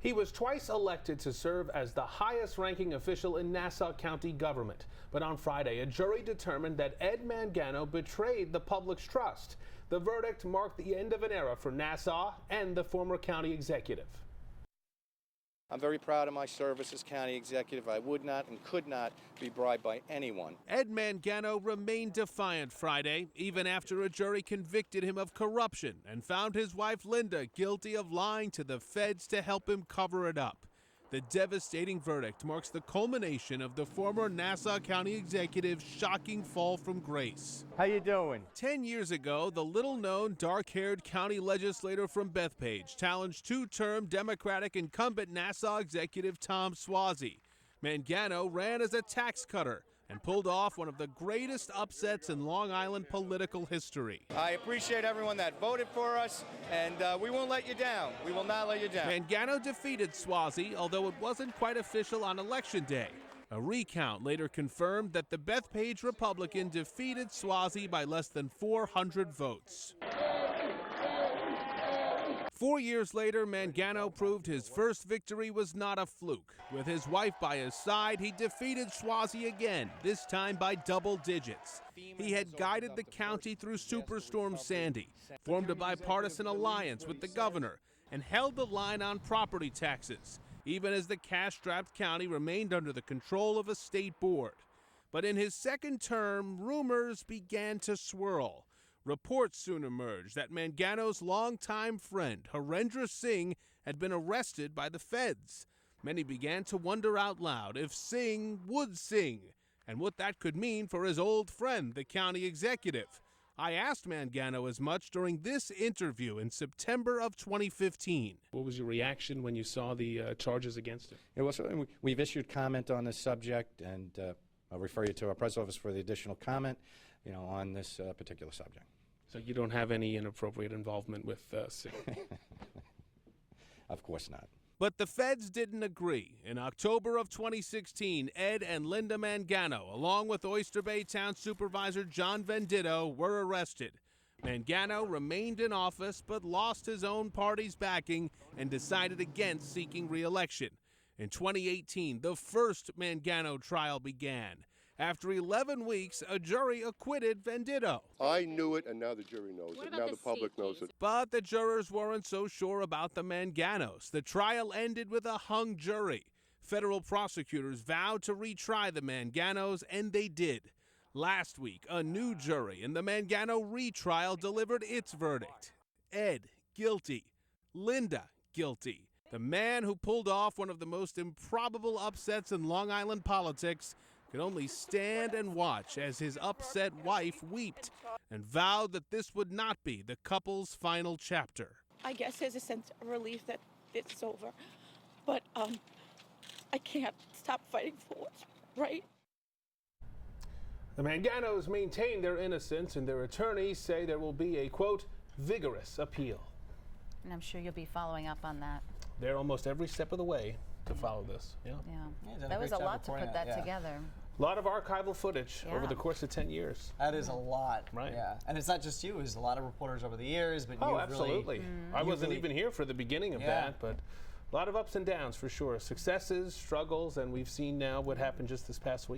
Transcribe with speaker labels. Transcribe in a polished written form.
Speaker 1: He was twice elected to serve as the highest-ranking official in Nassau County government. But on Friday, a jury determined that Ed Mangano betrayed the public's trust. The verdict marked the end of an era for Nassau and the former county executive.
Speaker 2: I'm very proud of my service as county executive. I would not and could not be bribed by anyone.
Speaker 1: Ed Mangano remained defiant Friday, even after a jury convicted him of corruption and found his wife Linda guilty of lying to the feds to help him cover it up. The devastating verdict marks the culmination of the former Nassau County executive's shocking fall from grace.
Speaker 3: How you doing?
Speaker 1: 10 years ago, the little-known, dark-haired county legislator from Bethpage challenged two-term Democratic incumbent Nassau executive Tom Suozzi. Mangano ran as a tax cutter and pulled off one of the greatest upsets in Long Island political history.
Speaker 2: I appreciate everyone that voted for us, and we won't let you down. We will not let you down.
Speaker 1: Mangano defeated Suozzi, although it wasn't quite official on Election Day. A recount later confirmed that the Bethpage Republican defeated Suozzi by less than 400 votes. 4 years later, Mangano proved his first victory was not a fluke. With his wife by his side, he defeated Suozzi again, this time by double digits. He had guided the county through Superstorm Sandy, formed a bipartisan alliance with the governor, and held the line on property taxes, even as the cash-strapped county remained under the control of a state board. But in his second term, rumors began to swirl. Reports soon emerged that Mangano's longtime friend, Harendra Singh, had been arrested by the feds. Many began to wonder out loud if Singh would sing, and what that could mean for his old friend, the county executive. I asked Mangano as much during this interview in September of 2015. What was your reaction when you saw the charges against him?
Speaker 2: It was, we've issued comment on this subject, and I'll refer you to our press office for the additional comment, on this particular subject.
Speaker 1: So you don't have any inappropriate involvement with Singh?
Speaker 2: Of course not.
Speaker 1: But the feds didn't agree. In October of 2016, Ed and Linda Mangano, along with Oyster Bay Town Supervisor John Venditto, were arrested. Mangano remained in office but lost his own party's backing and decided against seeking re-election. In 2018, the first Mangano trial began. After 11 weeks, a jury acquitted Venditto.
Speaker 4: I knew it, and now the jury knows it. Now the public knows it.
Speaker 1: But the jurors weren't so sure about the Manganos. The trial ended with a hung jury. Federal prosecutors vowed to retry the Manganos, and they did. Last week, a new jury in the Mangano retrial delivered its verdict. Ed, guilty. Linda, guilty. The man who pulled off one of the most improbable upsets in Long Island politics could only stand and watch as his upset wife wept and vowed that this would not be the couple's final chapter.
Speaker 5: I guess there's a sense of relief that it's over, but I can't stop fighting for what's right.
Speaker 1: The Manganos maintain their innocence, and their attorneys say there will be a, quote, vigorous appeal.
Speaker 6: And I'm sure you'll be following up on that.
Speaker 1: They're almost every step of the way to follow this. Yeah.
Speaker 6: That was a lot to put that together.
Speaker 1: A lot of archival footage over the course of 10 years.
Speaker 7: That is a lot.
Speaker 1: Right.
Speaker 7: Yeah. And it's not just you, it's a lot of reporters over the years. But
Speaker 1: absolutely. I wasn't even here for the beginning of that, but a lot of ups and downs for sure. Successes, struggles, and we've seen now what happened just this past week.